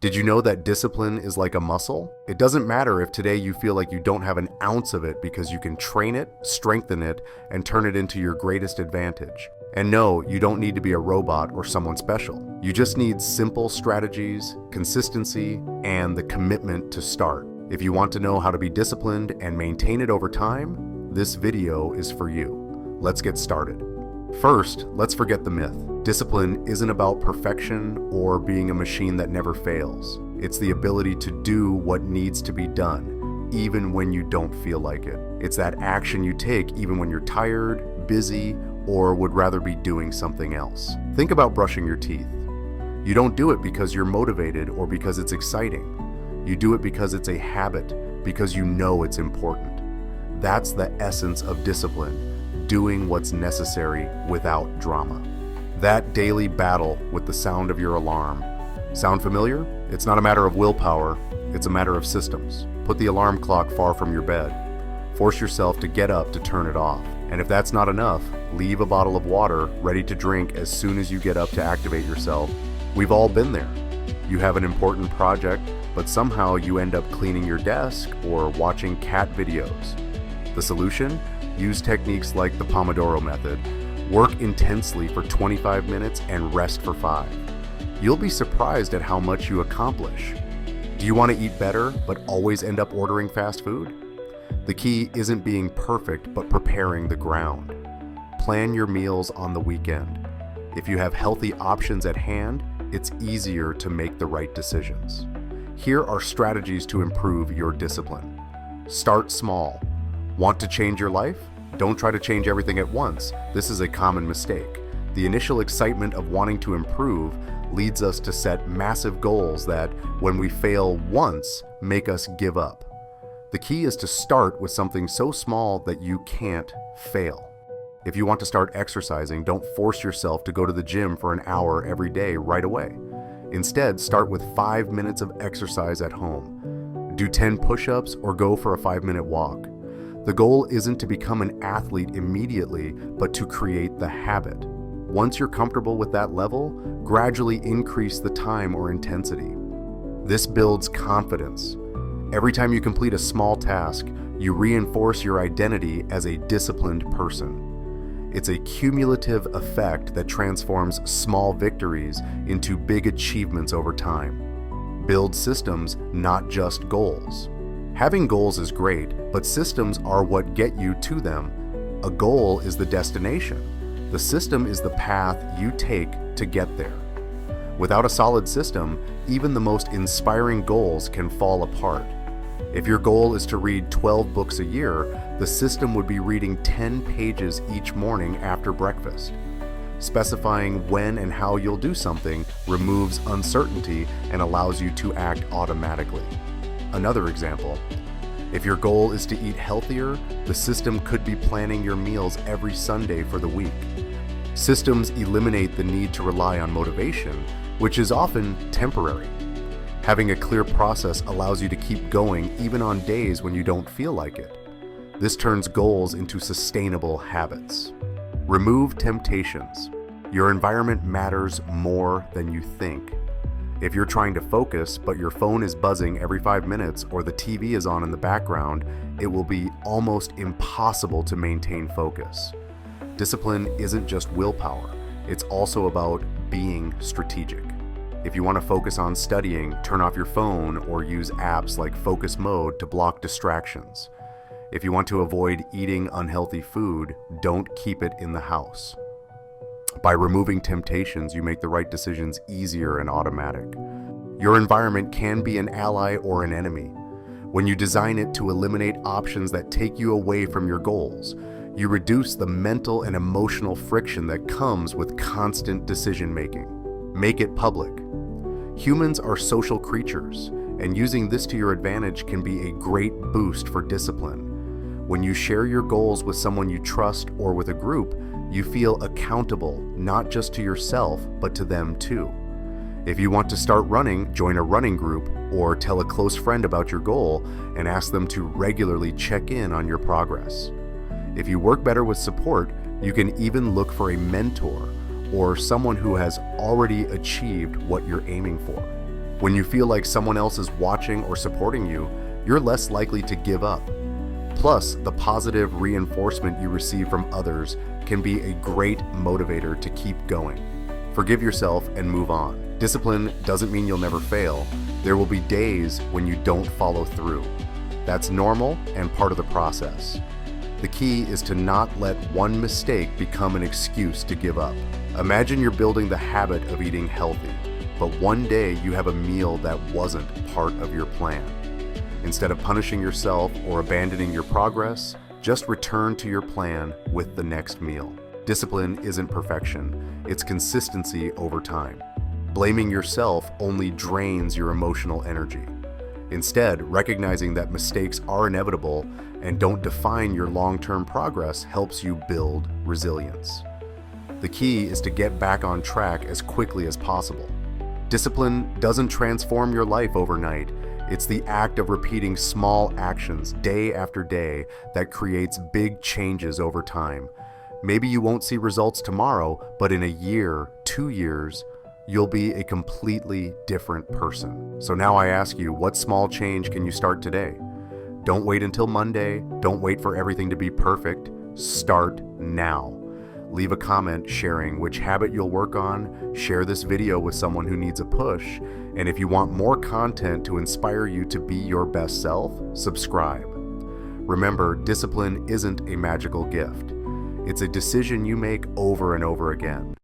Did you know that discipline is like a muscle? It doesn't matter if today you feel like you don't have an ounce of it, because you can train it, strengthen it, and turn it into your greatest advantage. And no, you don't need to be a robot or someone special. You just need simple strategies, consistency, and the commitment to start. If you want to know how to be disciplined and maintain it over time, this video is for you. Let's get started. First, let's forget the myth. Discipline isn't about perfection or being a machine that never fails. It's the ability to do what needs to be done, even when you don't feel like it. It's that action you take even when you're tired, busy, or would rather be doing something else. Think about brushing your teeth. You don't do it because you're motivated or because it's exciting. You do it because it's a habit, because you know it's important. That's the essence of discipline. Doing what's necessary without drama. That daily battle with the sound of your alarm. Sound familiar? It's not a matter of willpower, it's a matter of systems. Put the alarm clock far from your bed. Force yourself to get up to turn it off. And if that's not enough, leave a bottle of water ready to drink as soon as you get up to activate yourself. We've all been there. You have an important project, but somehow you end up cleaning your desk or watching cat videos. The solution? Use techniques like the Pomodoro method. Work intensely for 25 minutes and rest for 5. You'll be surprised at how much you accomplish. Do you want to eat better but always end up ordering fast food? The key isn't being perfect but preparing the ground. Plan your meals on the weekend. If you have healthy options at hand, it's easier to make the right decisions. Here are strategies to improve your discipline. Start small. Want to change your life? Don't try to change everything at once. This is a common mistake. The initial excitement of wanting to improve leads us to set massive goals that, when we fail once, make us give up. The key is to start with something so small that you can't fail. If you want to start exercising, don't force yourself to go to the gym for an hour every day right away. Instead, start with 5 minutes of exercise at home. Do 10 push-ups or go for a 5-minute walk. The goal isn't to become an athlete immediately, but to create the habit. Once you're comfortable with that level, gradually increase the time or intensity. This builds confidence. Every time you complete a small task, you reinforce your identity as a disciplined person. It's a cumulative effect that transforms small victories into big achievements over time. Build systems, not just goals. Having goals is great, but systems are what get you to them. A goal is the destination. The system is the path you take to get there. Without a solid system, even the most inspiring goals can fall apart. If your goal is to read 12 books a year, the system would be reading 10 pages each morning after breakfast. Specifying when and how you'll do something removes uncertainty and allows you to act automatically. Another example, if your goal is to eat healthier, the system could be planning your meals every Sunday for the week. Systems eliminate the need to rely on motivation, which is often temporary. Having a clear process allows you to keep going even on days when you don't feel like it. This turns goals into sustainable habits. Remove temptations. Your environment matters more than you think. If you're trying to focus, but your phone is buzzing every 5 minutes or the TV is on in the background, it will be almost impossible to maintain focus. Discipline isn't just willpower, it's also about being strategic. If you want to focus on studying, turn off your phone or use apps like focus mode to block distractions. If you want to avoid eating unhealthy food, don't keep it in the house. By removing temptations, you make the right decisions easier and automatic. Your environment can be an ally or an enemy. When you design it to eliminate options that take you away from your goals, you reduce the mental and emotional friction that comes with constant decision-making. Make it public. Humans are social creatures, and using this to your advantage can be a great boost for discipline. When you share your goals with someone you trust or with a group, you feel accountable, not just to yourself, but to them too. If you want to start running, join a running group or tell a close friend about your goal and ask them to regularly check in on your progress. If you work better with support, you can even look for a mentor or someone who has already achieved what you're aiming for. When you feel like someone else is watching or supporting you, you're less likely to give up. Plus, the positive reinforcement you receive from others can be a great motivator to keep going. Forgive yourself and move on. Discipline doesn't mean you'll never fail. There will be days when you don't follow through. That's normal and part of the process. The key is to not let one mistake become an excuse to give up. Imagine you're building the habit of eating healthy, but one day you have a meal that wasn't part of your plan. Instead of punishing yourself or abandoning your progress, just return to your plan with the next meal. Discipline isn't perfection, it's consistency over time. Blaming yourself only drains your emotional energy. Instead, recognizing that mistakes are inevitable and don't define your long-term progress helps you build resilience. The key is to get back on track as quickly as possible. Discipline doesn't transform your life overnight. It's the act of repeating small actions day after day that creates big changes over time. Maybe you won't see results tomorrow, but in a year, 2 years, you'll be a completely different person. So now I ask you, what small change can you start today? Don't wait until Monday. Don't wait for everything to be perfect. Start now. Leave a comment sharing which habit you'll work on. Share this video with someone who needs a push. And if you want more content to inspire you to be your best self, subscribe. Remember, discipline isn't a magical gift. It's a decision you make over and over again.